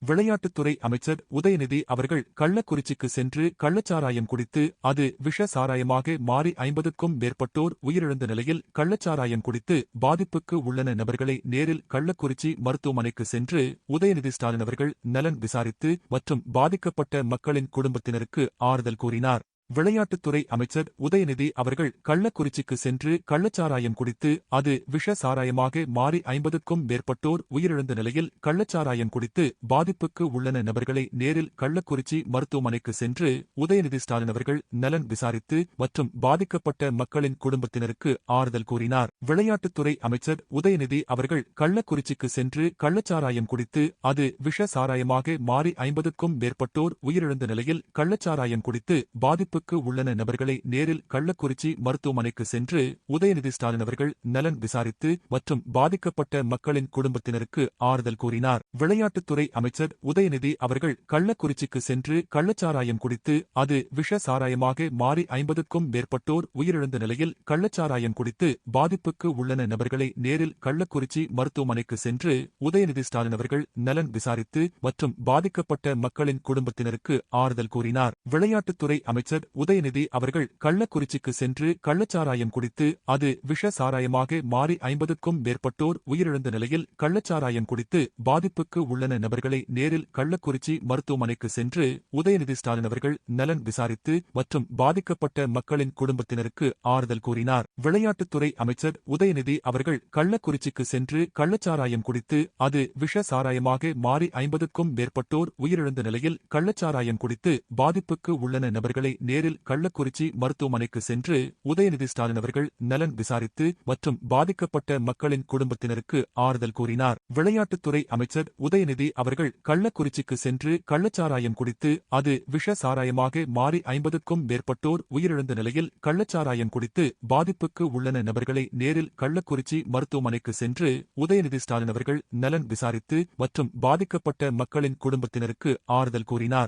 விளையாட்டுத்துறை அமைச்சர் உதயநிதி அவர்கள் கள்ளக்குறிச்சிக்கு சென்று கள்ளச்சாராயம் குடித்து அது விஷ சாராயமாக மாறி 50க்கும் மேற்பட்டோர் உயிரிழந்த நிலையில் கள்ளச்சாராயம் குடித்து பாதிப்புக்கு உள்ளன நபர்களை நேரில் கள்ளக்குறிச்சி மருத்துவமனைக்கு சென்று உதயநிதி ஸ்டாலின் அவர்கள் நலன் விசாரித்து மற்றும் பாதிக்கப்பட்ட மக்களின் குடும்பத்தினருக்கு ஆறுதல் கூறினார். விளையாட்டுத்துறை அமைச்சர் உதயநிதி அவர்கள் கள்ளக்குறிச்சிக்கு சென்று கள்ளச்சாராயம் குடித்து அது விஷ சாராயமாக மாறி 50க்கும் மேற்பட்டோர் உயிரிழந்த நிலையில் கள்ளச்சாராயம் குடித்து பாதிப்புக்கு உள்ளன நபர்களை நேரில் கள்ளக்குறிச்சி மருத்துவமனைக்கு சென்று உதயநிதி ஸ்டாலின் அவர்கள் நலன் விசாரித்து மற்றும் பாதிக்கப்பட்ட மக்களின் குடும்பத்தினருக்கு ஆறுதல் கூறினார். விளையாட்டுத்துறை அமைச்சர் உதயநிதி அவர்கள் கள்ளக்குறிச்சிக்கு சென்று கள்ளச்சாராயம் குடித்து அது விஷ சாராயமாக மாறி 50க்கும் மேற்பட்டோர் உயிரிழந்த நிலையில் கள்ளச்சாராயம் குடித்து பாதிப்பு உள்ளன நபர்களை நேரில் கள்ளக்குறிச்சி மருத்துவமனைக்கு சென்று உதயநிதி ஸ்டாலின் அவர்கள் நலன் விசாரித்து மற்றும் பாதிக்கப்பட்ட மக்களின் குடும்பத்தினருக்கு ஆறுதல் கூறினார். விளையாட்டுத்துறை அமைச்சர் உதயநிதி அவர்கள் கள்ளக்குறிச்சிக்கு சென்று கள்ளச்சாராயம் குடித்து அது விஷ சாராயமாக மாறி 50க்கும் மேற்பட்டோர் உயிரிழந்த நிலையில் கள்ளச்சாராயம் குடித்து பாதிப்புக்கு உள்ளன நபர்களை நேரில் கள்ளக்குறிச்சி மருத்துவமனைக்கு சென்று உதயநிதி ஸ்டாலின் அவர்கள் நலன் விசாரித்து மற்றும் பாதிக்கப்பட்ட மக்களின் குடும்பத்தினருக்கு ஆறுதல் கூறினார். விளையாட்டுத்துறை அமைச்சர் உதயநிதி அவர்கள் கள்ளக்குறிச்சிக்கு சென்று கள்ளச்சாராயம் குடித்து அது விஷ சாராயமாக மாறி 50க்கும் மேற்பட்டோர் உயிரிழந்த நிலையில் கள்ளச்சாராயம் குடித்து பாதிப்புக்கு உள்ளன நபர்களை நேரில் கள்ளக்குறிச்சி மருத்துவமனைக்கு சென்று உதயநிதி ஸ்டாலின் அவர்கள் நலன் விசாரித்து மற்றும் பாதிக்கப்பட்ட மக்களின் குடும்பத்தினருக்கு ஆறுதல் கூறினார். விளையாட்டுத்துறை அமைச்சர் உதயநிதி அவர்கள் கள்ளக்குறிச்சிக்கு சென்று கள்ளச்சாராயம் குடித்து அது விஷ சாராயமாக மாறி 50க்கும் மேற்பட்டோர் உயிரிழந்த நிலையில் கள்ளச்சாராயம் குடித்து பாதிப்புக்கு உள்ளன நபர்களை நேரில் கள்ளக்குறிச்சி மருத்துவமனைக்கு சென்று உதயநிதி ஸ்டாலின் அவர்கள் நலன் விசாரித்து மற்றும் பாதிக்கப்பட்ட மக்களின் குடும்பத்தினருக்கு ஆறுதல் கூறினார். விளையாட்டுத்துறை அமைச்சர் உதயநிதி அவர்கள் கள்ளக்குறிச்சிக்கு சென்று கள்ளச்சாராயம் குடித்து அது விஷ சாராயமாக மாறி 50க்கும் மேற்பட்டோர் உயிரிழந்த நிலையில் கள்ளச்சாராயம் குடித்து பாதிப்புக்கு உள்ளன நபர்களை நேரில் கள்ளக்குறிச்சி மருத்துவமனைக்கு சென்று உதயநிதி ஸ்டாலின் அவர்கள் நலன் விசாரித்து மற்றும் பாதிக்கப்பட்ட மக்களின் குடும்பத்தினருக்கு ஆறுதல் கூறினார்.